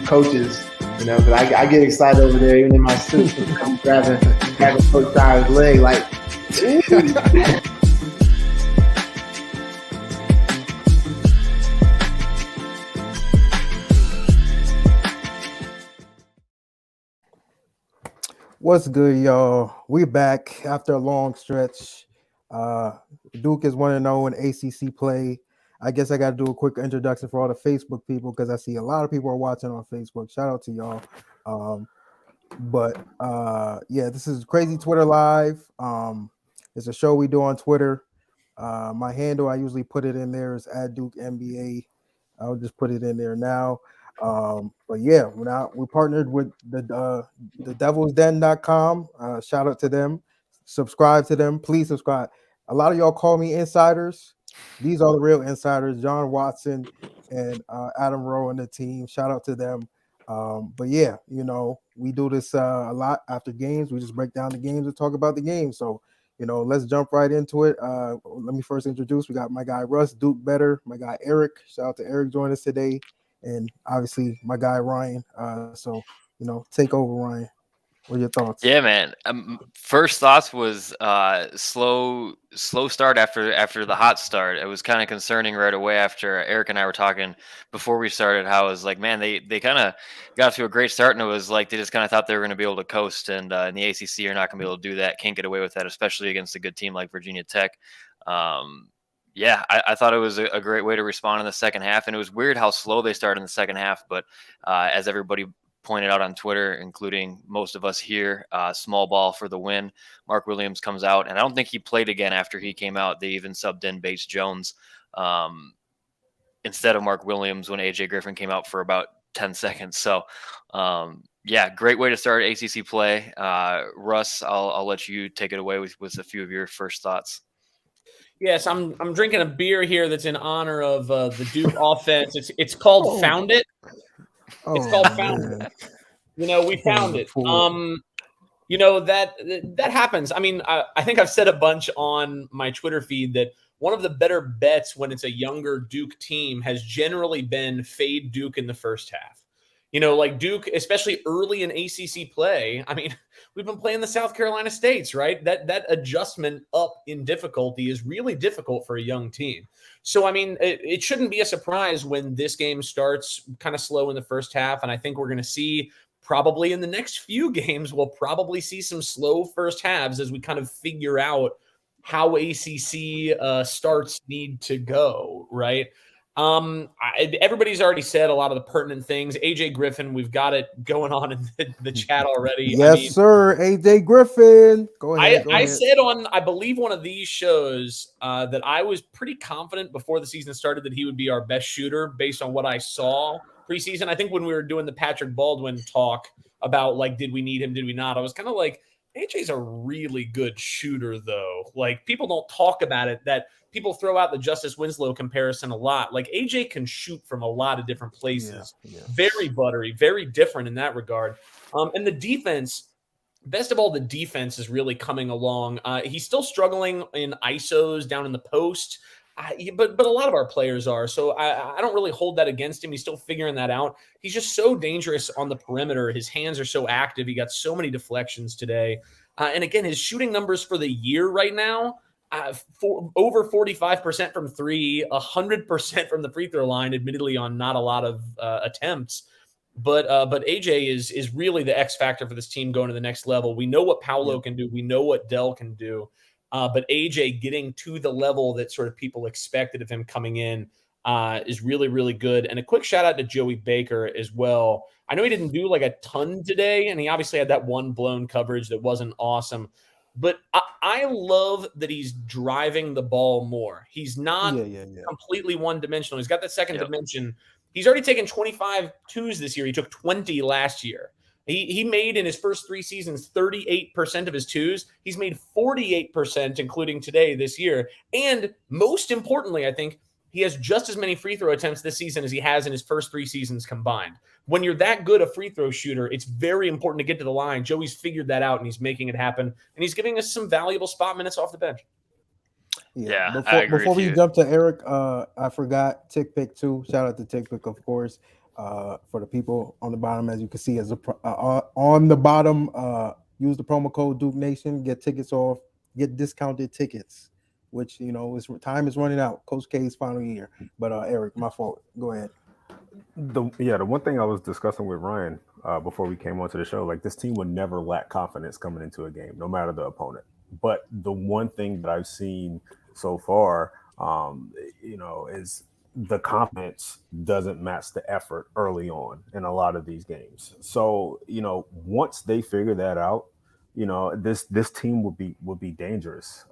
coaches, because I get excited over there, even in my suit, grabbing Coach Tyler's leg, like. What's good, y'all? We back after a long stretch. Duke is 1-0 in ACC play. I guess I got to do a quick introduction for all the Facebook people because I see a lot of people are watching on Facebook. Shout out to y'all. Yeah, this is Crazy Twitter Live. It's a show we do on Twitter. My handle, I usually put it in there, is @DukeNBA. I'll just put it in there now. But yeah, we partnered with the devilsden.com. Shout out to them. Subscribe to them. Please subscribe. A lot of y'all call me insiders. These are the real insiders, John Watson and Adam Rowe and the team. Shout out to them. But yeah, we do this a lot after games. We just break down the games and talk about the games. So, let's jump right into it. Let me first introduce. We got my guy Russ, Duke Better, my guy Eric. Shout out to Eric joining us today. And obviously my guy Ryan. So take over, Ryan. What are your thoughts? Yeah, man. First thoughts was slow start after the hot start. It was kind of concerning right away after Eric and I were talking before we started. How it was like, man, they kind of got to a great start, and it was like they just kind of thought they were going to be able to coast, and in the ACC you're not going to be able to do that. Can't get away with that, especially against a good team like Virginia Tech. Yeah, I thought it was a great way to respond in the second half, and it was weird how slow they started in the second half. But as everybody pointed out on Twitter, including most of us here, small ball for the win. Mark Williams comes out, and I don't think he played again after he came out. They even subbed in Bates Jones instead of Mark Williams when AJ Griffin came out for about 10 seconds. So, yeah, great way to start ACC play. Russ, I'll let you take it away with a few of your first thoughts. Yes, I'm drinking a beer here that's in honor of the Duke offense. It's called Found It. It's called Found It. We found it. That happens. I mean, I think I've said a bunch on my Twitter feed that one of the better bets when it's a younger Duke team has generally been fade Duke in the first half. Like Duke, especially early in ACC play. I mean, we've been playing the South Carolina States, right? That adjustment up in difficulty is really difficult for a young team. So, I mean, it shouldn't be a surprise when this game starts kind of slow in the first half. And I think we're going to see probably in the next few games, we'll probably see some slow first halves as we kind of figure out how ACC starts need to go, right? Everybody's already said a lot of the pertinent things. AJ Griffin, we've got it going on in the chat already. Yes, sir. AJ Griffin. Go ahead. I said on, I believe, one of these shows that I was pretty confident before the season started that he would be our best shooter based on what I saw preseason. I think when we were doing the Patrick Baldwin talk about, like, did we need him, did we not? I was kind of like, AJ's a really good shooter, though. Like, people don't talk about it, that people throw out the Justice Winslow comparison a lot. Like, AJ can shoot from a lot of different places. Yeah. Very buttery, very different in that regard. And the defense, best of all, the defense is really coming along. He's still struggling in ISOs down in the post, but a lot of our players are. So I don't really hold that against him. He's still figuring that out. He's just so dangerous on the perimeter. His hands are so active. He got so many deflections today. And again, his shooting numbers for the year right now, over 45% from three, 100% from the free throw line, admittedly on not a lot of attempts. But AJ is really the X factor for this team going to the next level. We know what Paolo can do. We know what Dell can do. But AJ getting to the level that sort of people expected of him coming in is really, really good. And a quick shout out to Joey Baker as well. I know he didn't do like a ton today, and he obviously had that one blown coverage that wasn't awesome. But I love that he's driving the ball more. He's not completely one-dimensional. He's got that second dimension. He's already taken 25 twos this year. He took 20 last year. He made in his first 3 seasons 38% of his twos. He's made 48%, including today, this year. And most importantly, I think, he has just as many free throw attempts this season as he has in his first 3 seasons combined. When you're that good a free throw shooter, it's very important to get to the line. Joey's figured that out, and he's making it happen. And he's giving us some valuable spot minutes off the bench. Yeah, I agree before with we you. jump to Eric, I forgot Tick Pick too. Shout out to Tick Pick, of course. For the people on the bottom, as you can see, on the bottom, use the promo code Duke Nation, get tickets off, get discounted tickets, which time is running out. Coach K's final year. But Eric, my fault. Go ahead. The one thing I was discussing with Ryan before we came onto the show, like this team would never lack confidence coming into a game, no matter the opponent. But the one thing that I've seen so far, is the confidence doesn't match the effort early on in a lot of these games. So, once they figure that out, this team will be dangerous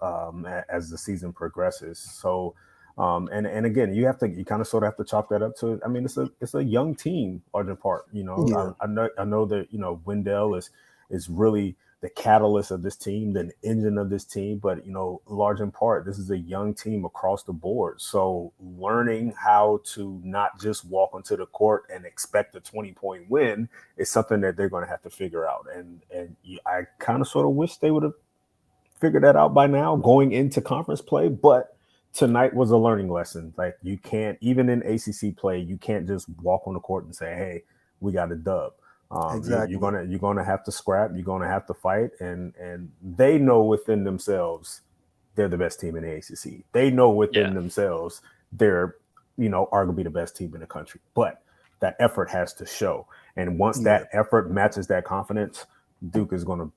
as the season progresses. So, and again, you kind of sort of have to chalk that up to. I mean, it's a young team, Argent Park. Yeah. I know that Wendell is really the catalyst of this team, the engine of this team. But large in part, this is a young team across the board. So learning how to not just walk onto the court and expect a 20-point win is something that they're going to have to figure out. And I kind of sort of wish they would have figured that out by now going into conference play, but tonight was a learning lesson. Like, you can't, even in ACC play, you can't just walk on the court and say, "Hey, we got a dub." Exactly. You're gonna have to scrap. You're gonna have to fight, and they know within themselves they're the best team in the ACC. They know within themselves they're arguably the best team in the country. But that effort has to show, and once that effort matches that confidence, Duke is going to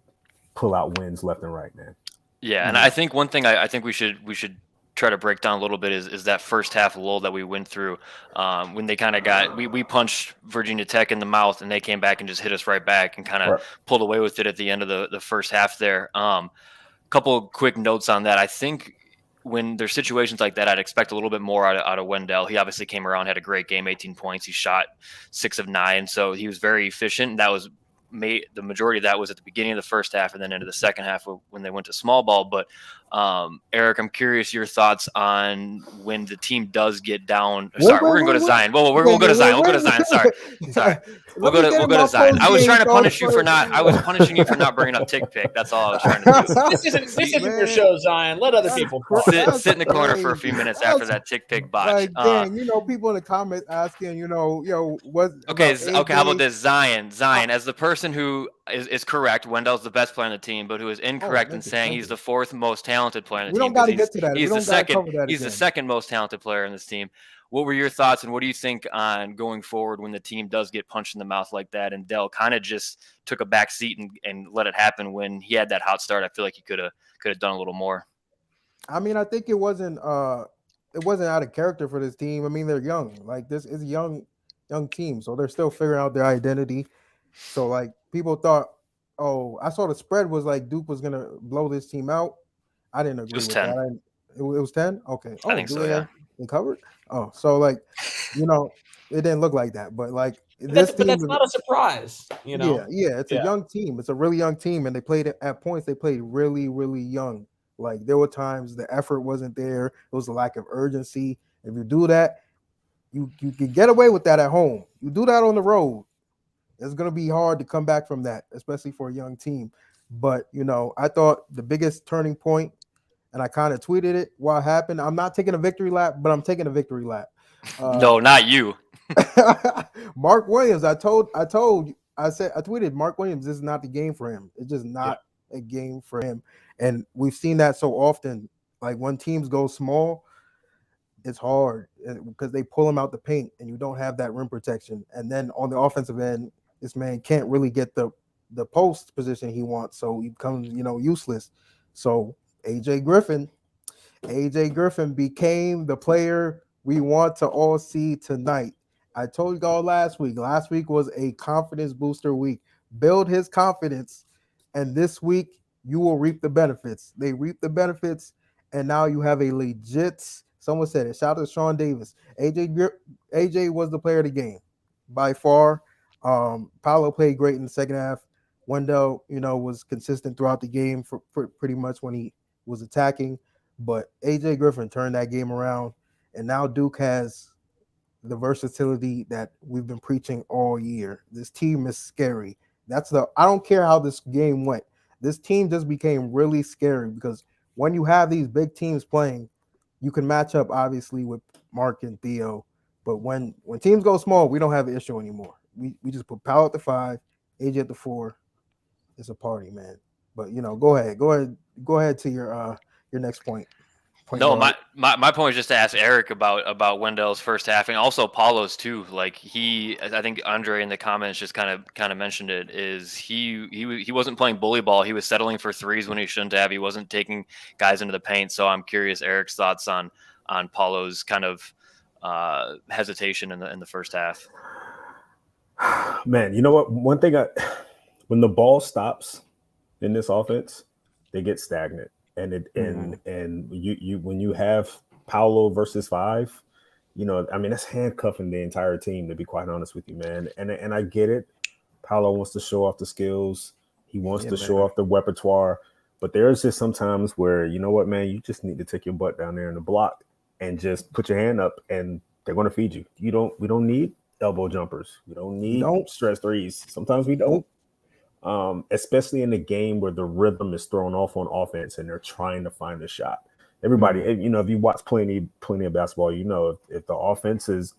pull out wins left and right, man. Yeah, and I think one thing I think we should try to break down a little bit is that first half lull that we went through when they kind of we punched Virginia Tech in the mouth and they came back and just hit us right back and kind of pulled away with it at the end of the first half there. Couple quick notes on that. I think when there's situations like that, I'd expect a little bit more out of Wendell. He obviously came around, had a great game, 18 points. He shot 6 of 9, so he was very efficient. And that was the majority of that was at the beginning of the first half and then into the second half when they went to small ball. But Eric, I'm curious your thoughts on when the team does get down. Sorry, we're gonna go to Zion. We'll go to Zion. We'll go to Zion. Sorry. We'll go to Zion. I was trying to punish you for not. I was punishing you for not bringing up Tick Pick. That's all I was trying to do. This isn't your show, Zion. Let other people talk. Sit in the corner for a few minutes after that Tick Pick botch. Like, dang, people in the comments asking, what? Okay. How about this, Zion? As the person who is correct, Wendell's the best player on the team, but who is incorrect in saying he's the 4th most talented player on the team. We don't got to get to that. He's the second most talented player in this team. What were your thoughts, and what do you think on going forward when the team does get punched in the mouth like that? And Dell kind of just took a back seat and let it happen when he had that hot start. I feel like he could have done a little more. I mean, I think it wasn't out of character for this team. I mean, they're young. Like, this is a young team, so they're still figuring out their identity. So, like, people thought, I saw the spread was like Duke was gonna blow this team out. I didn't agree with 10. that. It was 10. Okay, I think so. Yeah, they covered. So like, it didn't look like that. But like, but that's not a surprise. Yeah, it's a young team. It's a really young team, and they played at points. They played really, really young. Like, there were times the effort wasn't there. It was a lack of urgency. If you do that, you can get away with that at home. You do that on the road, it's going to be hard to come back from that, especially for a young team. But, I thought the biggest turning point, and I kind of tweeted it while it happened. I'm not taking a victory lap, but I'm taking a victory lap. No, not you. Mark Williams, I tweeted Mark Williams, this is not the game for him. It's just not a game for him. And we've seen that so often. Like, when teams go small, it's hard because they pull him out the paint and you don't have that rim protection. And then on the offensive end, this man can't really get the post position he wants, so he becomes, useless. So AJ Griffin became the player we want to all see tonight. I told y'all last week. Last week was a confidence booster week. Build his confidence, and this week you will reap the benefits. They reap the benefits, and now you have a legit. Someone said it. Shout out to Sean Davis. AJ was the player of the game by far. Paolo played great in the second half. Wendell, was consistent throughout the game for pretty much when he was attacking. But AJ Griffin turned that game around, and now Duke has the versatility that we've been preaching all year. This team is scary. I don't care how this game went. This team just became really scary because when you have these big teams playing, you can match up obviously with Mark and Theo, But when teams go small, we don't have an issue anymore. We just put Powell at the 5, AJ at the 4. It's a party, man. But go ahead to your next point. No, my point was just to ask Eric about Wendell's first half and also Paulo's too. Like I think Andre in the comments just kind of mentioned it. Is he wasn't playing bully ball. He was settling for threes when he shouldn't have. He wasn't taking guys into the paint. So I'm curious Eric's thoughts on Paulo's kind of hesitation in the first half. Man, you know what? One thing when the ball stops in this offense, they get stagnant. And you when you have Paolo versus 5, that's handcuffing the entire team, to be quite honest with you, man. And I get it. Paolo wants to show off the skills. He wants to show off the repertoire. But there's just sometimes where, you know what, man, you just need to take your butt down there in the block and just put your hand up and they're going to feed you. We don't need elbow jumpers. We don't need stress threes. Sometimes we don't. Especially in a game where the rhythm is thrown off on offense and they're trying to find a shot. Everybody, if you watch plenty of basketball, if the offense is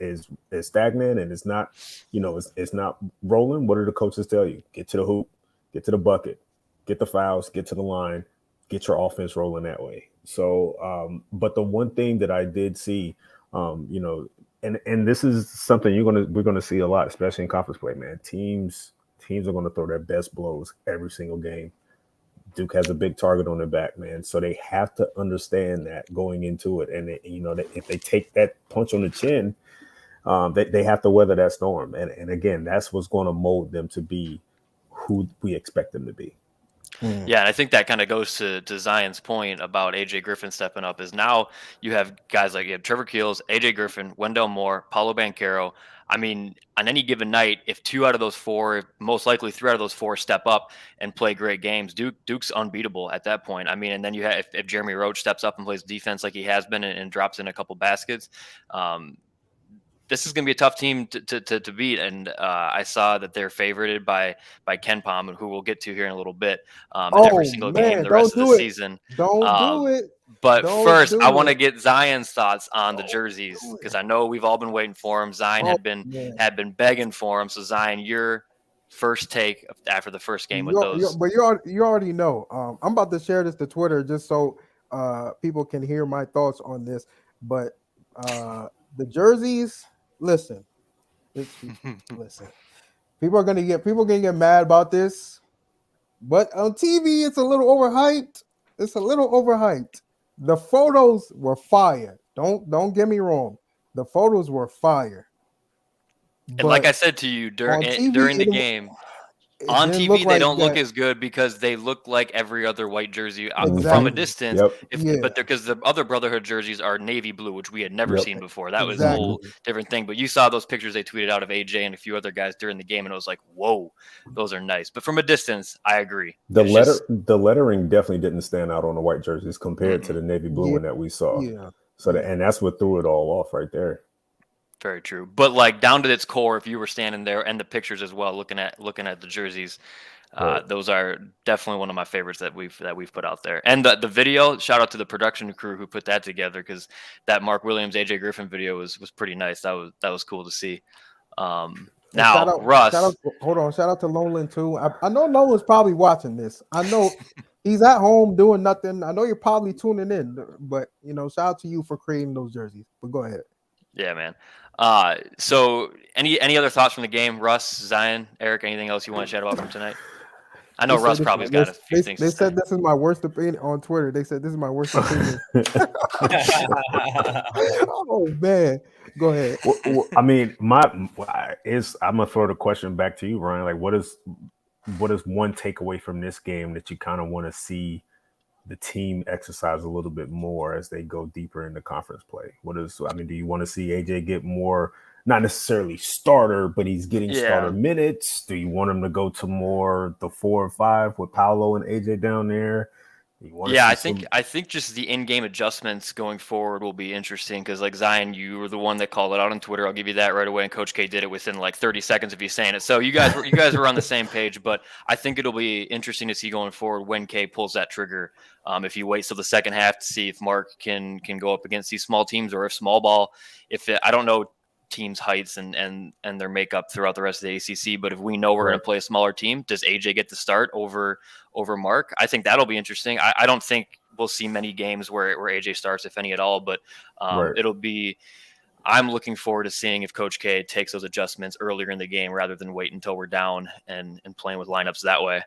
stagnant and it's not, it's not rolling, what do the coaches tell you? Get to the hoop, get to the bucket, get the fouls, get to the line, get your offense rolling that way. So, but the one thing that I did see, and this is something we're gonna see a lot, especially in conference play, man. Teams are going to throw their best blows every single game. Duke has a big target on their back, man. So they have to understand that going into it. And, if they take that punch on the chin, they have to weather that storm. And again, that's what's going to mold them to be who we expect them to be. Yeah, and I think that kind of goes to Zion's point about AJ Griffin stepping up. Is now you have guys like Trevor Keels, AJ Griffin, Wendell Moore, Paolo Banchero. I mean, on any given night, if 2 out of those 4, most likely 3 out of those 4 step up and play great games, Duke's unbeatable at that point. I mean, and then you have if Jeremy Roach steps up and plays defense like he has been and drops in a couple baskets, this is going to be a tough team to beat. And I saw that they're favorited by Ken Pom, who we'll get to here in a little bit, in every single game the rest of the season. Don't do it. But first, I want to get Zion's thoughts on the jerseys because I know we've all been waiting for him. Zion had been begging for him. So Zion, your first take after the first game with those. But you already know. I'm about to share this to Twitter just so people can hear my thoughts on this. But the jerseys, listen. People are gonna get mad about this, but on TV it's a little overhyped. The photos were fire. Don't get me wrong. The photos were fire. And like I said to you during the game, on TV they don't look as good because they look like every other white jersey from a distance. But because the other Brotherhood jerseys are navy blue, which we had never seen before. That was a whole different thing. But you saw those pictures they tweeted out of AJ and a few other guys during the game, and it was like, whoa, those are nice. But from a distance, I agree. The lettering definitely didn't stand out on the white jerseys compared to the navy blue one that we saw. Yeah. So and that's what threw it all off right there. Very true. But like down to its core, if you were standing there and the pictures as well, looking at the jerseys, those are definitely one of my favorites that we've put out there. And the video, shout out to the production crew who put that together because that Mark Williams, AJ Griffin video was pretty nice. That was cool to see. Now, Russ. Shout out to Nolan too. I know Nolan's probably watching this. I know he's at home doing nothing. I know you're probably tuning in, but shout out to you for creating those jerseys. But go ahead. Yeah, man. So any other thoughts from the game, Russ, Zion, Eric, anything else you want to chat about from tonight? I know Russ probably's got a few things. They said this is my worst opinion on Twitter. They said this is my worst opinion. Oh man, go ahead. Well, I mean, I'm gonna throw the question back to you, Ryan. Like, what is one takeaway from this game that you kind of want to see the team exercise a little bit more as they go deeper into conference play? Do you want to see AJ get more, not necessarily starter, but he's getting starter minutes? Do you want him to go to more the 4 or 5 with Paolo and AJ down there? I think just the in-game adjustments going forward will be interesting because, like Zion, you were the one that called it out on Twitter. I'll give you that right away, and Coach K did it within like 30 seconds of you saying it. So you guys were on the same page. But I think it'll be interesting to see going forward when K pulls that trigger. If he waits till the second half to see if Mark can go up against these small teams or if small ball. I don't know teams' heights and their makeup throughout the rest of the ACC. But if we know we're going to play a smaller team, does AJ get to start over Mark? I think that'll be interesting. I don't think we'll see many games where AJ starts, if any at all. But it'll be. I'm looking forward to seeing if Coach K takes those adjustments earlier in the game rather than wait until we're down and playing with lineups that way.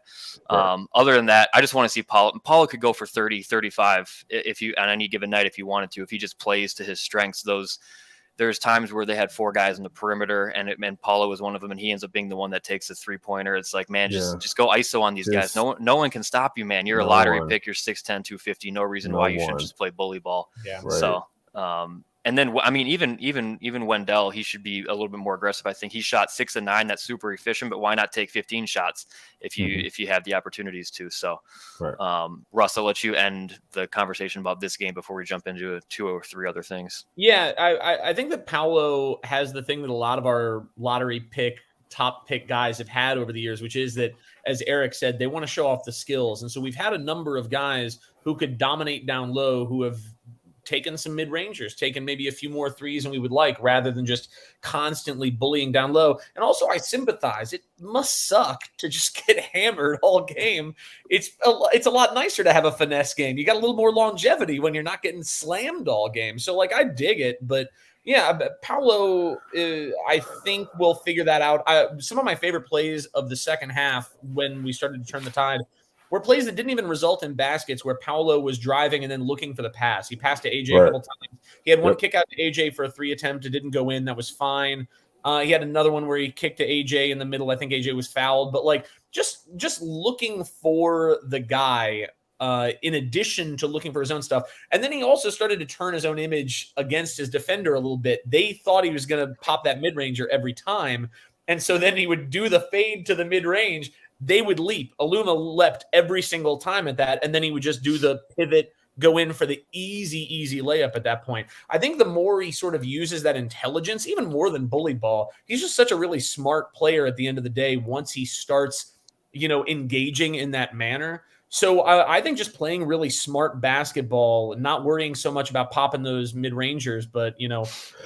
Other than that, I just want to see Paulo. Paulo could go for 30, 35 on any given night if he wanted to. If he just plays to his strengths, there's times where they had 4 guys on the perimeter and Paulo was one of them, and he ends up being the one that takes the 3-pointer. It's like, man, just go ISO on these guys. No one can stop you, man. You're a lottery pick. You're 6'10", 250. No reason why you shouldn't just play bully ball. Yeah. Right. So, and then, I mean, even Wendell, he should be a little bit more aggressive. I think he shot 6 of 9. That's super efficient, but why not take 15 shots if you have the opportunities to? So, Russ, I'll let you end the conversation about this game before we jump into 2 or 3 other things. Yeah, I think that Paulo has the thing that a lot of our lottery top pick guys have had over the years, which is that, as Eric said, they want to show off the skills. And so we've had a number of guys who could dominate down low who have taken some mid-rangers, taken maybe a few more threes than we would like, rather than just constantly bullying down low. And also, I sympathize. It must suck to just get hammered all game. It's a lot nicer to have a finesse game. You got a little more longevity when you're not getting slammed all game. So, like, I dig it, but yeah, Paulo, I think we'll figure that out. Some of my favorite plays of the second half when we started to turn the tide were plays that didn't even result in baskets, where Paulo was driving and then looking for the pass. He passed to AJ a couple times. He had one kick out to AJ for a 3 attempt. It didn't go in. That was fine. He had another one where he kicked to AJ in the middle. I think AJ was fouled. But like just looking for the guy in addition to looking for his own stuff. And then he also started to turn his own image against his defender a little bit. They thought he was going to pop that mid-ranger every time. And so then he would do the fade to the mid-range. They would leap. Aluma leapt every single time at that, and then he would just do the pivot, go in for the easy layup at that point. I think the more he sort of uses that intelligence, even more than bully ball, he's just such a really smart player at the end of the day once he starts, engaging in that manner. So I think just playing really smart basketball, not worrying so much about popping those mid-rangers, but,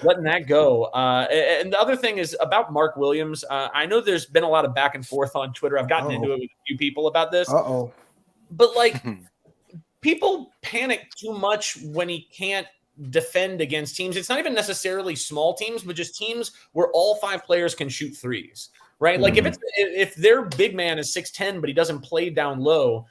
letting that go. And the other thing is about Mark Williams. I know there's been a lot of back and forth on Twitter. I've gotten into it with a few people about this. But, like, people panic too much when he can't defend against teams. It's not even necessarily small teams, but just teams where all 5 players can shoot threes, right? Like, if their big man is 6'10", but he doesn't play down low,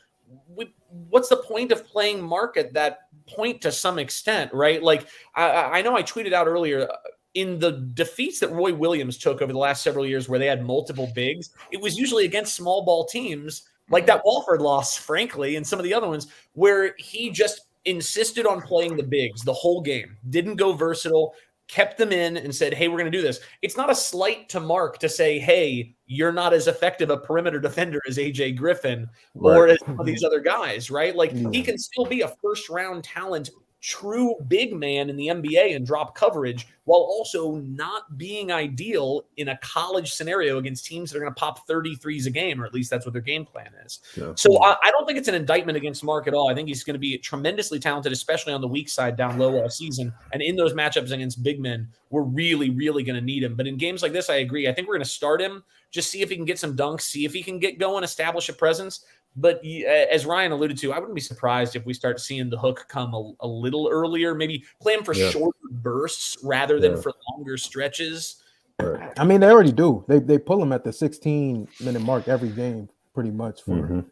what's the point of playing Mark at that point to some extent, right? Like, I know I tweeted out earlier, in the defeats that Roy Williams took over the last several years where they had multiple bigs, it was usually against small ball teams like that Walford loss, frankly, and some of the other ones where he just insisted on playing the bigs the whole game, didn't go versatile, kept them in and said, hey, we're going to do this. It's not a slight to Mark to say, hey, you're not as effective a perimeter defender as AJ Griffin or as some of these other guys, right? Like, he can still be a first-round talent, true big man in the NBA and drop coverage while also not being ideal in a college scenario against teams that are going to pop 33s a game, or at least that's what their game plan is. Yeah. So I don't think it's an indictment against Mark at all. I think he's going to be tremendously talented, especially on the weak side down low all season. And in those matchups against big men, we're really, really going to need him. But in games like this, I agree. I think we're going to start him, just see if he can get some dunks, see if he can get going, establish a presence. But as Ryan alluded to, I wouldn't be surprised if we start seeing the hook come a little earlier, maybe play him for shorter bursts rather than for longer stretches. Right. I mean, they already do. They pull him at the 16-minute mark every game, pretty much. For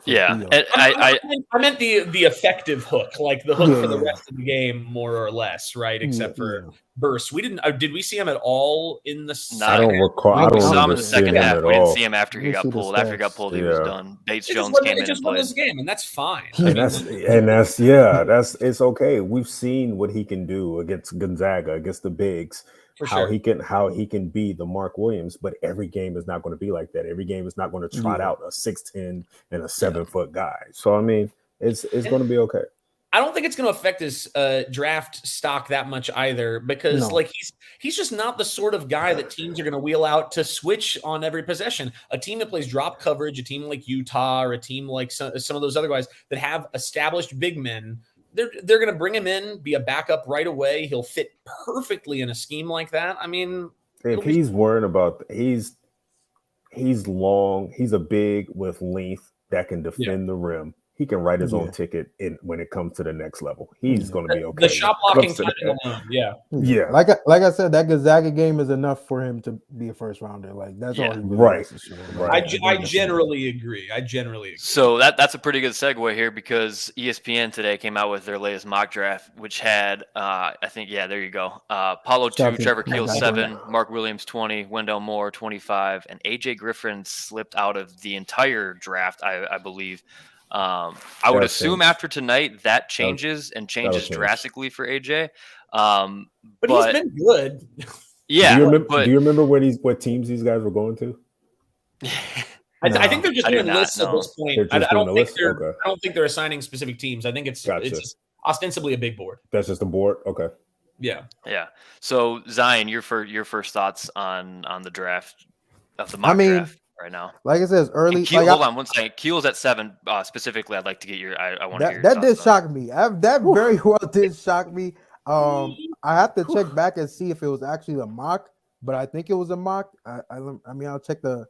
I meant the effective hook, like the hook for the rest of the game, more or less, right? Except for bursts. We didn't. Did we see him at all in the? I don't recall. We saw him in the second half. We didn't see him after he got pulled. After he got pulled, he was done. Bates Jones came in and played. This game, and that's fine. That's it's okay. We've seen what he can do against Gonzaga, against the bigs. How he can be the Mark Williams, but every game is not going to be like that. Every game is not going to trot out a 6'10" and a 7-foot guy. So I mean, it's going to be okay. I don't think it's going to affect his draft stock that much either, because like he's just not the sort of guy that teams are going to wheel out to switch on every possession. A team that plays drop coverage, a team like Utah, or a team like some of those other guys that have established big men, they're going to bring him in, be a backup right away. He'll fit perfectly in a scheme like that. I mean, if he's worried about he's long, he's a big with length that can defend the rim. He can write his own ticket when it comes to the next level. He's going to be okay. The shot blocking alone, yeah. Like I said, that Gonzaga game is enough for him to be a first rounder. Like that's all he really has to show. I generally agree. So that's a pretty good segue here because ESPN today came out with their latest mock draft, which had I think there you go. Paulo 2, Trevor Keels 7, Mark Williams 20, Wendell Moore 25, and AJ Griffin slipped out of the entire draft, I believe. I would assume after tonight that changes drastically for AJ. But he's been good. Yeah. Do you remember what teams these guys were going to? I think they're just doing lists at this point. I don't think they're assigning specific teams. I think it's just ostensibly a big board. That's just a board. Okay. Yeah. So Zion, your first thoughts on the draft of the mock draft right now? Like I said, it's early. Hold on one second. Keel's at 7 specifically. I'd like to get your. I want to hear your that did shock me. That very well did shock me. I have to check back and see if it was actually a mock, but I think it was a mock. I mean, I'll check the.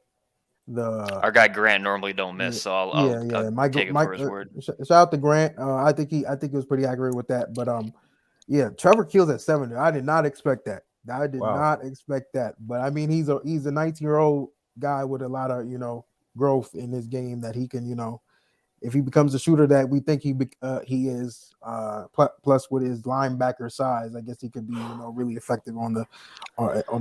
Our guy Grant normally don't miss, so I'll take it for his word. Shout out to Grant. I think he was pretty accurate with that. But Trevor Keels at 7. I did not expect that. Not expect that. But I mean, he's a 19-year-old guy with a lot of growth in his game that he can if he becomes a shooter that we think he is, plus with his linebacker size, I guess he could be really effective on the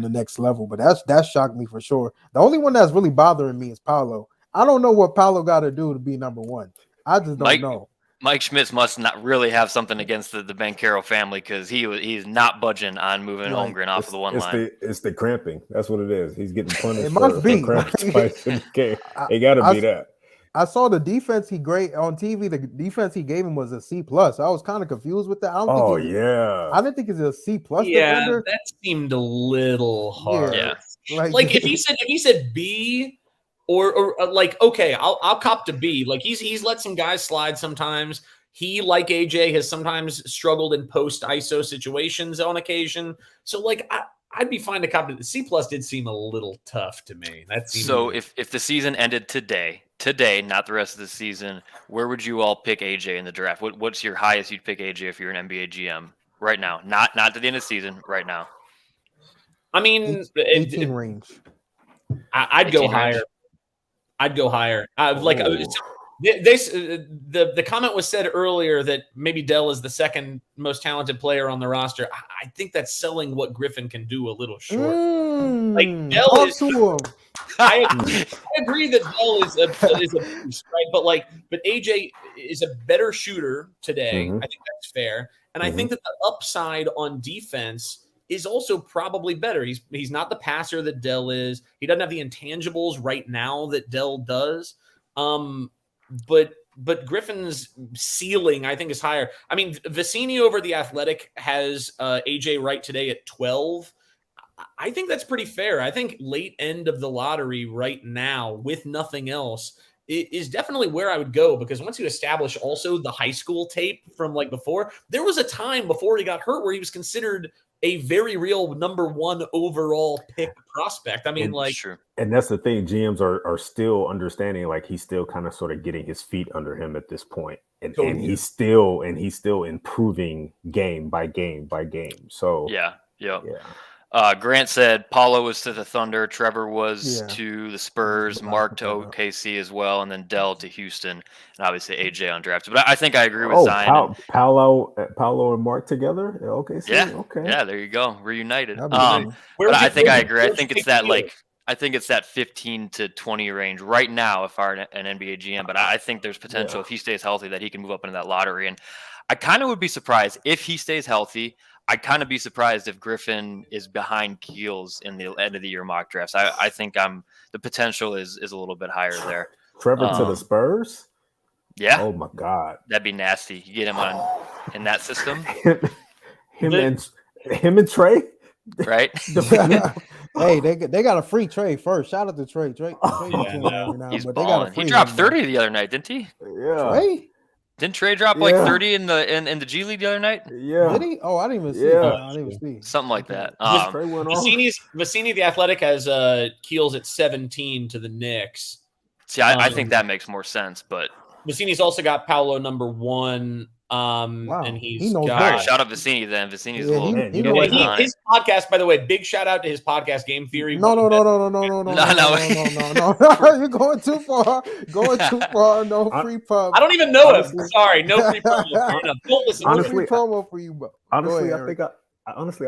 next level. But that shocked me for sure. The only one that's really bothering me is Paolo. I don't know what Paolo got to do to be number one. I just don't know. Mike Schmitz must not really have something against the Bancaro family because he's not budging on moving Holmgren off of the one line. It's the cramping. That's what it is. He's getting punished. It must be. Cramping twice in the game. It got to be that. I saw the defense he graded on TV. The defense he gave him was a C+. I was kind of confused with that. I didn't think it's a C+. Yeah, defender. that seemed a little hard. Yeah. Like if he said B. Or like, okay, I'll cop to B. Like he's let some guys slide sometimes. He, like AJ, has sometimes struggled in post ISO situations on occasion. So like I'd be fine to cop to. C+ did seem a little tough to me. That seemed so if the season ended today, not the rest of the season, where would you all pick AJ in the draft? What's your highest you'd pick AJ if you're an NBA GM right now? Not to the end of the season, right now. I mean, 18 range. I'd go higher. Range. I'd go higher. The comment was said earlier that maybe Dell is the second most talented player on the roster. I think that's selling what Griffin can do a little short. Like Dell is. I agree that Dell is a beast, right? But AJ is a better shooter today. I think that's fair, and I think that the upside on defense is also probably better. He's not the passer that Dell is. He doesn't have the intangibles right now that Dell does. But Griffin's ceiling, I think, is higher. I mean, Vicini over The Athletic has AJ Wright today at 12. I think that's pretty fair. I think late end of the lottery right now with nothing else is definitely where I would go, because once you establish also the high school tape from like before, there was a time before he got hurt where he was considered a very real number 1 overall pick prospect. I mean, and that's the thing. GMs are still understanding, like he's still kind of sort of getting his feet under him at this point, and he's still improving game by game by game. So yeah. Grant said Paulo was to the Thunder, Trevor was to the Spurs, Mark to OKC as well, and then Dell to Houston, and obviously AJ undrafted. But I think I agree with Zion. Paolo and Mark together? OKC? Yeah. Okay. Yeah, there you go. Reunited. But I think I agree. I think it's that 15 to 20 range right now if I'm an NBA GM. But I think there's potential if he stays healthy that he can move up into that lottery. And I kind of would be surprised if he stays healthy. I'd kind of be surprised if Griffin is behind Keels in the end of the year mock drafts. I think the potential is a little bit higher there. Trevor to the Spurs? Yeah. Oh my God. That'd be nasty. You get him in that system. him and Trey? Right? Hey, they got a free Trey first. Shout out to Trey. He's balling. He dropped 30 the other night, didn't he? Yeah. Trey? Didn't Trey drop like 30 in the G League the other night? Yeah. Did he? Oh, I didn't even see. Yeah. I didn't even see. Something like that. Trey went off. Vecini, the Athletic, has Keels at 17 to the Knicks. See, I think that makes more sense, but Vecini's also got Paolo number 1. And he knows all that. right, shout out Vicini then. Vicini's a little. His podcast, by the way, big shout out to his podcast, Game Theory. No. You're going too far. No free pub. I don't even know him. Sorry, no free promo. Don't listen. Honestly, free promo for you, bro. Honestly, I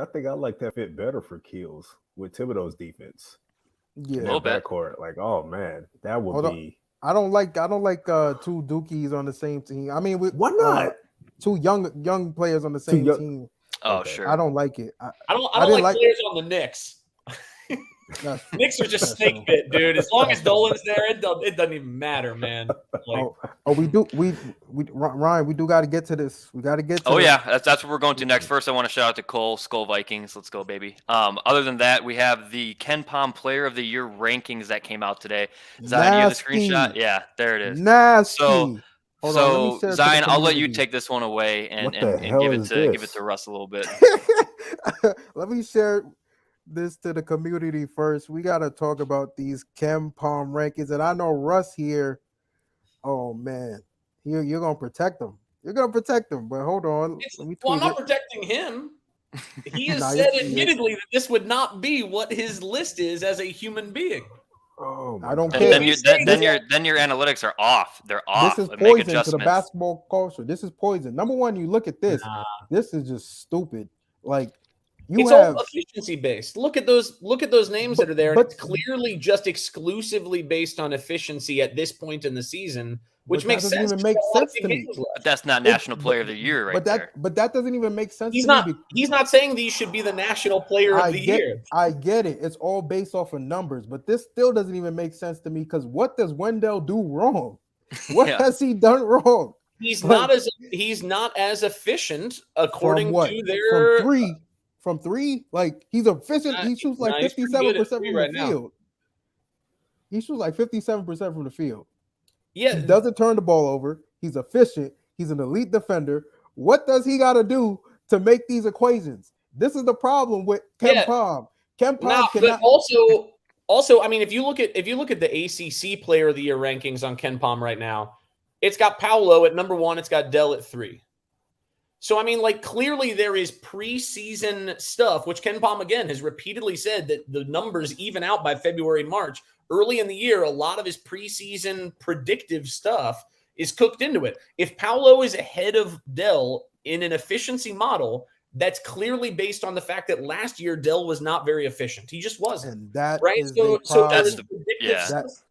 think I like that fit better for Keels with Thibodeau's defense. Yeah, a little bit. Backcourt. Like, oh man, that would be. I don't like two Dookies on the same team. I mean, why not? Two young players on the same team. Oh, okay. sure. I don't like it. I don't like players on the Knicks. Knicks are just snake bit, dude. As long as Dolan's there, it doesn't even matter, man. Like, Ryan, we do got to get to this. We got to get to this. Yeah, that's what we're going to next. First, I want to shout out to Cole, Skull Vikings. Let's go, baby. Other than that, we have the Ken Pom Player of the Year rankings that came out today. Zion, you have the screenshot? Yeah, there it is. Nasty. So Zion, I'll let you take this one away and give it to Russ a little bit. Let me share this to the community first. We got to talk about these Ken Pom rankings, and I know Russ here. Oh man, you're gonna protect them. You're gonna protect them, but hold on. I'm not protecting him. He has said admittedly that this would not be what his list is as a human being. Oh, I don't care. Then your analytics are off. They're off. This is poison to the basketball culture. This is poison. Number one, you look at this. This is just stupid. Like it's all efficiency based. Look at those names that are there. And it's clearly just exclusively based on efficiency at this point in the season, which makes sense. Even make sense to me. But that's not National Player of the Year, right there. But that doesn't even make sense. He's not saying these should be the National Player of the Year. I get it. It's all based off of numbers, but this still doesn't even make sense to me because what does Wendell do wrong? What has he done wrong? He's not as efficient according to their from three. Like he's efficient. He shoots like 57% from the field. He shoots like 57% from the field. Yeah, he doesn't turn the ball over. He's efficient. He's an elite defender. What does he got to do to make these equations? This is the problem with Ken Pom. Ken Pom cannot. But also, I mean, if you look at the ACC Player of the Year rankings on Ken Pom right now, it's got Paolo at number 1. It's got Dell at 3. So, I mean, like, clearly there is preseason stuff, which Ken Pom, again, has repeatedly said that the numbers even out by February, March. Early in the year, a lot of his preseason predictive stuff is cooked into it. If Paolo is ahead of Dell in an efficiency model, that's clearly based on the fact that last year Dell was not very efficient. He just wasn't. And that right? Is so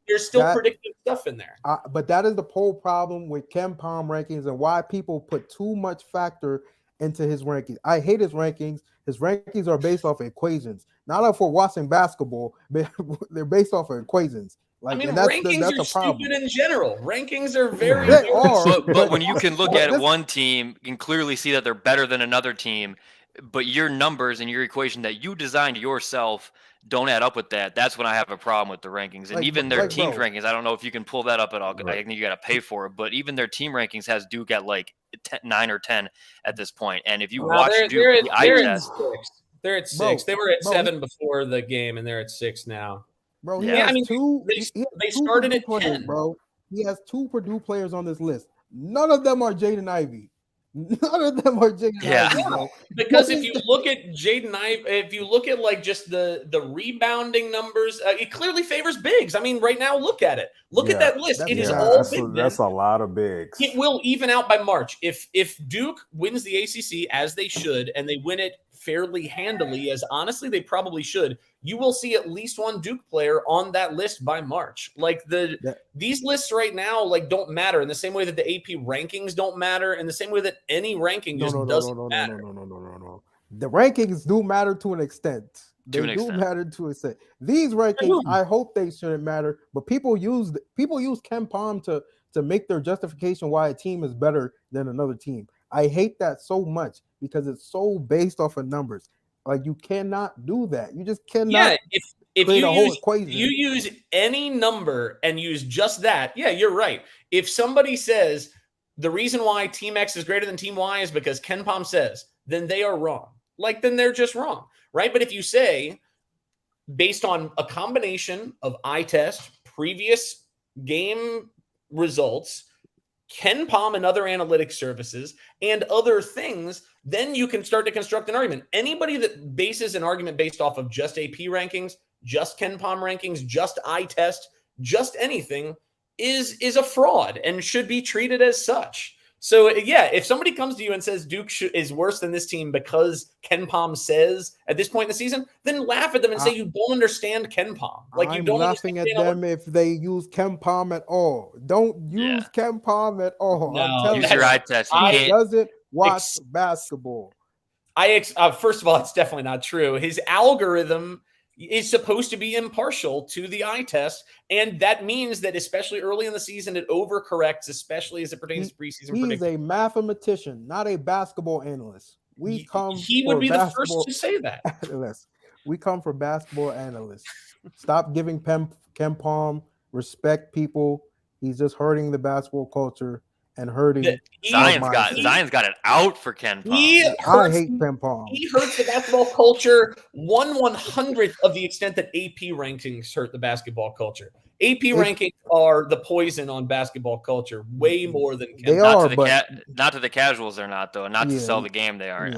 there's still predictive stuff in there. But that is the whole problem with Ken Pom rankings and why people put too much factor into his rankings. I hate his rankings. His rankings are based off of equations. Not off for watching basketball, but they're based off of equations. Like, I mean, that's rankings are problem. stupid in general. Rankings are very but when you can look at one team and clearly see that they're better than another team, but your numbers and your equation that you designed yourself don't add up with that, that's when I have a problem with the rankings. And even their team's rankings, I don't know if you can pull that up at all. Right. I think you got to pay for it. But even their team rankings has Duke at like 9 or 10 at this point. And if you watch Duke, they're at 6. They were at 7 before the game, and they're at 6 now. Bro, they started at 10. Bro, he has 2 Purdue players on this list. None of them are Jaden Ivey. None of them are Jaden Ivey, bro. Because if you look at Jaden Ivey, if you look at like just the rebounding numbers, it clearly favors bigs. I mean, right now, look at it. Look at that list. It is all big. That's a lot of bigs. It will even out by March. If Duke wins the ACC as they should, and they win it fairly handily, as honestly they probably should, you will see at least one Duke player on that list by March. Like these lists right now, like, don't matter in the same way that the AP rankings don't matter, in the same way that any ranking doesn't matter. No. The rankings do matter to an extent. They do matter to an extent. These rankings, I hope they shouldn't matter, but people use Ken Pom to make their justification why a team is better than another team. I hate that so much because it's so based off of numbers. Like, you cannot do that. You just cannot. Yeah, if you use any number and use just that, yeah, you're right. If somebody says the reason why Team X is greater than Team Y is because Ken Pom says, then they are wrong. Like, then they're just wrong, right? But if you say, based on a combination of eye test, previous game results, Ken Pom and other analytics services, and other things, then you can start to construct an argument. Anybody that bases an argument based off of just AP rankings, just Ken Pom rankings, just eye test, just anything is a fraud and should be treated as such. So, yeah, if somebody comes to you and says Duke is worse than this team because Ken Pom says at this point in the season, then laugh at them and say you don't understand Ken Pom. Like, you I'm don't laughing at them if they use Ken Pom at all. Don't use Ken Pom at all. No, I'm telling use your you, eye test. he doesn't watch basketball. First of all, it's definitely not true. His algorithm is supposed to be impartial to the eye test, and that means that especially early in the season, it overcorrects, especially as it pertains to preseason He's predictions. a mathematician, not a basketball analyst. He would be the first to say that. Analysts. We come for basketball analysts. Stop giving Ken Pom respect, people. He's just hurting the basketball culture and hurting. Zion's got it out for Ken Pom. I hate Ken Pom. He hurts the basketball culture 1/100th of the extent that AP rankings hurt the basketball culture. AP rankings are the poison on basketball culture, way more than Ken Pom. Pom. Not to the casuals, they're not, though. Not to sell the game, they are.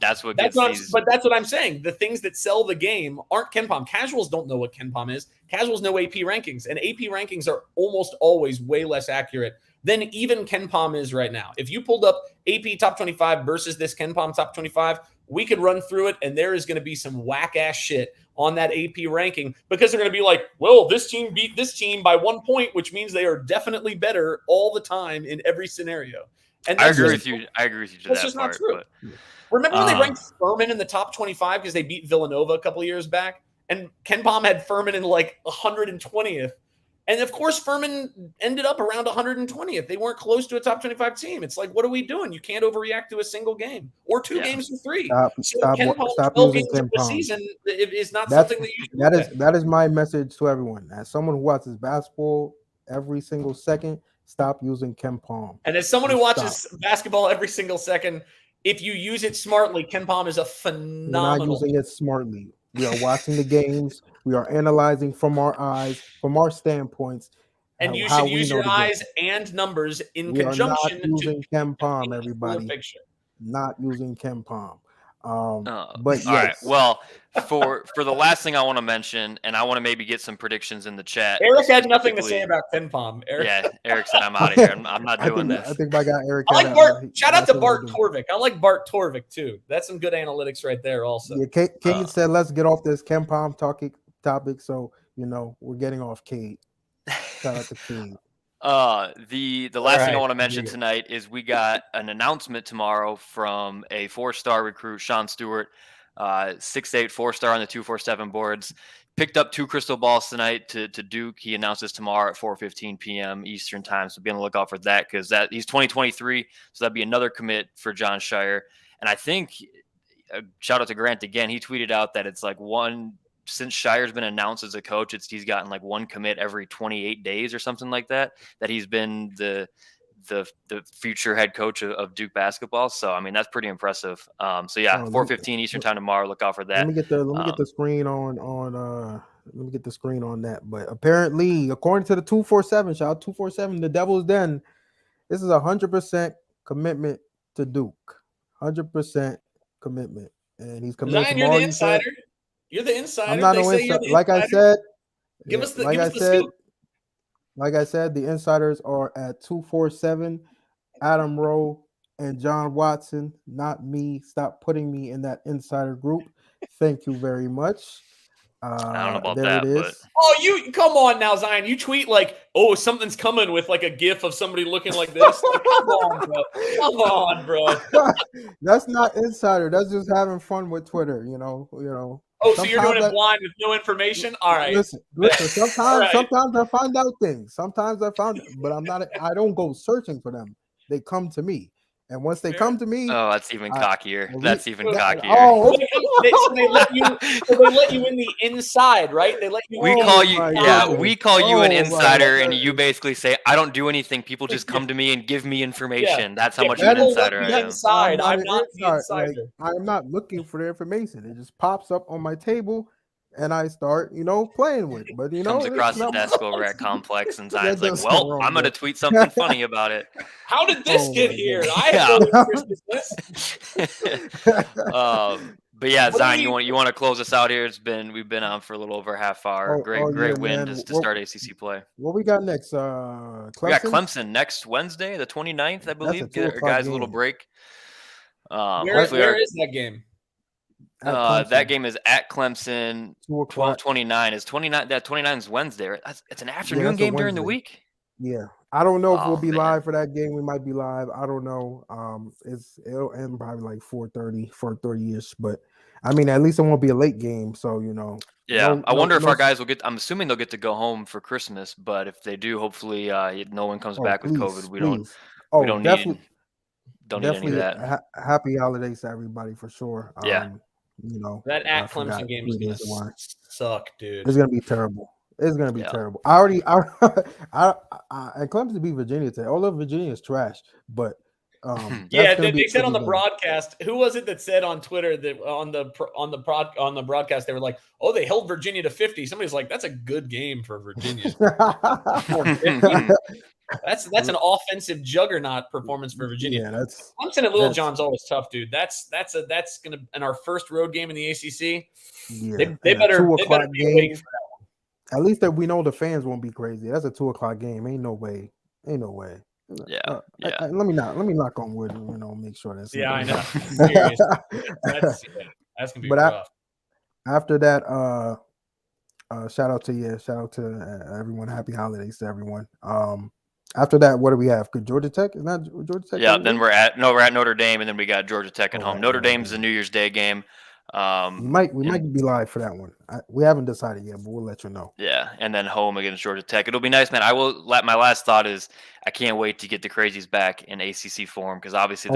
That's what But that's what I'm saying. The things that sell the game aren't Ken Pom. Casuals don't know what Ken Pom is. Casuals know AP rankings, and AP rankings are almost always way less accurate than even Ken Pom is right now. If you pulled up AP top 25 versus this Ken Pom top 25, we could run through it, and there is going to be some whack-ass shit on that AP ranking because they're going to be like, well, this team beat this team by 1 point, which means they are definitely better all the time in every scenario. And I agree with you. To that's that just part. Not true. But, remember when they ranked Furman in the top 25 because they beat Villanova a couple of years back? And Ken Pom had Furman in like 120th. And, of course, Furman ended up around 120th. They weren't close to a top 25 team. It's like, what are we doing? You can't overreact to a single game or two games from three. Stop using Ken Pom. Season is not something that you should do. That is my message to everyone. As someone who watches basketball every single second, stop using Ken Pom. And as someone who watches basketball every single second, if you use it smartly, Ken Pom is a phenomenal. We're not using it smartly. We are watching the games. We are analyzing from our eyes, from our standpoints. And you should use your eyes and numbers in conjunction. Not using Ken Pom, everybody. Not using Ken Pom. But yes. All right. Well, for the last thing I want to mention, and I want to maybe get some predictions in the chat. Eric had nothing to say about Ken Pom. Eric said, "I'm out of here. I'm not doing this." I think my guy Eric. I like Bart. Shout out to Bart Torvik. I like Bart Torvik too. That's some good analytics right there. Also, yeah. Kate said, "Let's get off this Ken Pom topic." So we're getting off Kate. Shout out to Kate. The last thing I want to mention tonight is we got an announcement tomorrow from a 4-star recruit, Sean Stewart, 6'8", 4-star on the 247 boards. Picked up 2 crystal balls tonight to Duke. He announces tomorrow at 4:15 p.m. Eastern time. So be on the lookout for that because he's 2023. So that'd be another commit for John Shire. And I think shout out to Grant again. He tweeted out that it's like since Shire's been announced as a coach, he's gotten like 1 commit every 28 days or something like that he's been the future head coach of Duke basketball. So, I mean, that's pretty impressive. 4:15 Eastern time tomorrow. Look out for that. Let me get the screen on let me get the screen on that. But apparently, according to the 247, shout out 247, the Devil's Den, this is 100% commitment to Duke. 100% commitment. And he's committed Zion, you're the insider. You're the insider. I'm not no insider. Like I said, give us the scoop. Like I said, the insiders are at 247, Adam Rowe and John Watson, not me. Stop putting me in that insider group. Thank you very much. I don't know about there that. It is. But... Oh, you come on now, Zion. You tweet like, "Oh, something's coming" with like a GIF of somebody looking like this. Like, come on, bro. That's not insider. That's just having fun with Twitter. You know. Oh, so you're doing it blind with no information? All right. Listen. Sometimes I find out things. Sometimes I found, but I don't go searching for them. They come to me. And once they come to me, Oh, that's even cockier. That's even cockier. Oh, So they let you in the inside, right? They let you. We Oh call you, my yeah, goodness. we call you an Oh my insider, and goodness. you basically say, "I don't do anything. People just come to me and give me information." That's how much of an people insider let I me am. inside. I'm an not the insider. insider. Like, I'm not looking for the information. It just pops up on my table, and I start, playing with it. But Comes there's across the nothing- desk over at Complex, and Yeah, Zion's like, there's "Well, nothing wrong I'm gonna with tweet something funny about it." How did this Oh get my here? goodness. I have no interest in this. But yeah, What do Zion, we- you want to close us out here? We've been on for a little over a half hour. Yeah, Great win man. to start ACC play. What we got next? We got Clemson next Wednesday, the 29th, I believe. That's a 2 Get our o'clock guys a little game. break. Where is that game? That game is at Clemson. 2 o'clock. 12:29 is 29. That 29 is Wednesday. Right? It's an afternoon that's a game during the Wednesday. week. Yeah, I don't know if we'll be man. live for that game. We might be live. I don't know. It'll end probably like 4:30 ish. But I mean, at least it won't be a late game. So Yeah, I wonder if our guys will get. I'm assuming they'll get to go home for Christmas, but if they do, hopefully, no one comes back with COVID. We don't definitely, need any of that. Happy holidays to everybody for sure. Yeah. That at Clemson game is gonna suck, dude. It's gonna be terrible. It's gonna be terrible. And Clemson beat Virginia today. Although Virginia is trash, but they said on the broadcast. Who was it that said on Twitter that on the broadcast they were like, "Oh, they held Virginia to 50." Somebody's like, "That's a good game for Virginia." That's an offensive juggernaut performance for Virginia. Yeah, that's Clemson at Little John's always tough, dude. That's gonna in our first road game in the ACC. Yeah, they better be awake for that one. At least that we know the fans won't be crazy. That's a 2 o'clock game. Ain't no way. Yeah. Let me knock on wood and make sure that's. Yeah, I know. Serious. That's gonna be rough. After that, shout out to everyone. Happy holidays to everyone. After that, what do we have? Good Georgia Tech? Is that Georgia Tech? Yeah, then we're at Notre Dame, and then we got Georgia Tech at home. Notre Dame's the New Year's Day game. We might be live for that one. We haven't decided yet, but we'll let you know. Yeah, and then home against Georgia Tech. It'll be nice, man. My last thought is I can't wait to get the Crazies back in ACC form because obviously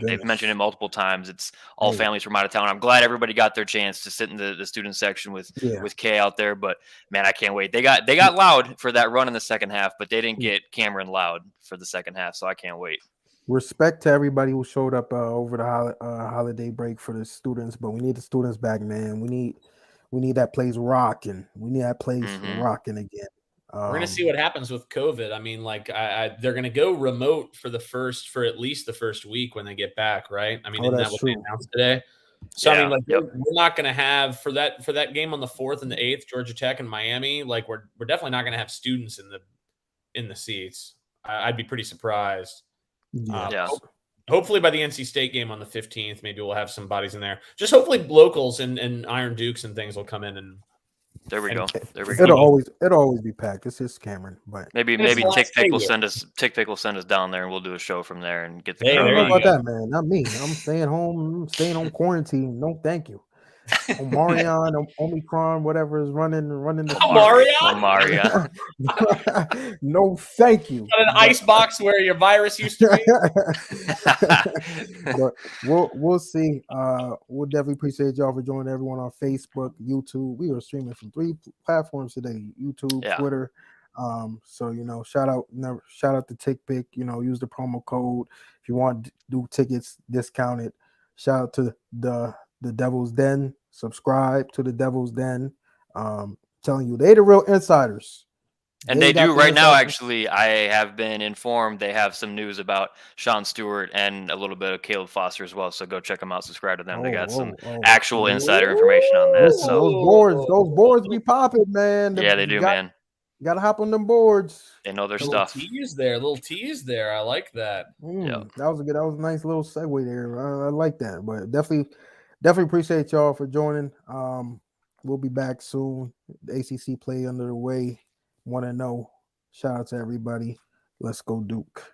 they've mentioned it multiple times. It's all families from out of town. I'm glad everybody got their chance to sit in the student section with Kay out there. But man, I can't wait. They got loud for that run in the second half, but they didn't get Cameron loud for the second half, so I can't wait. Respect to everybody who showed up over the holiday break for the students, but we need the students back, man. We need that place rocking. We need that place rocking again. We're gonna see what happens with COVID. I mean, like they're gonna go remote for at least the first week when they get back, right? I mean, isn't that what they announced today? So I mean, like we're not gonna have for that game on the 4th and the 8th, Georgia Tech and Miami. Like we're definitely not gonna have students in the seats. I'd be pretty surprised. Hopefully by the NC State game on the 15th, maybe we'll have some bodies in there. Just hopefully locals and Iron Dukes and things will come in and there we go. It'll always be packed. It's just Cameron, but maybe TickPick will send us down there and we'll do a show from there and get the. I don't know about that, man. Not me. I'm staying home. I'm staying home quarantine. No, thank you. Omarion, Omicron, whatever is running the Omarion. No, thank you. Got an ice box where your virus used to be. But we'll see. We'll definitely appreciate y'all for joining everyone on Facebook, YouTube. We are streaming from 3 platforms today: YouTube, Twitter. So shout out to TickPick. Use the promo code if you want to do tickets discounted. Shout out to the Devil's Den. Subscribe to the Devil's Den. Telling you, they the real insiders. And they do right now, actually. I have been informed they have some news about Sean Stewart and a little bit of Caleb Foster as well. So go check them out. Subscribe to them. They got some actual insider information on this. So those boards be popping, man. Yeah, they do, man. You gotta hop on them boards. They know their stuff. Little tease there. I like that. That was a nice little segue there. I like that. But definitely appreciate y'all for joining. We'll be back soon. The ACC play under the way. Want to know? Shout out to everybody. Let's go Duke.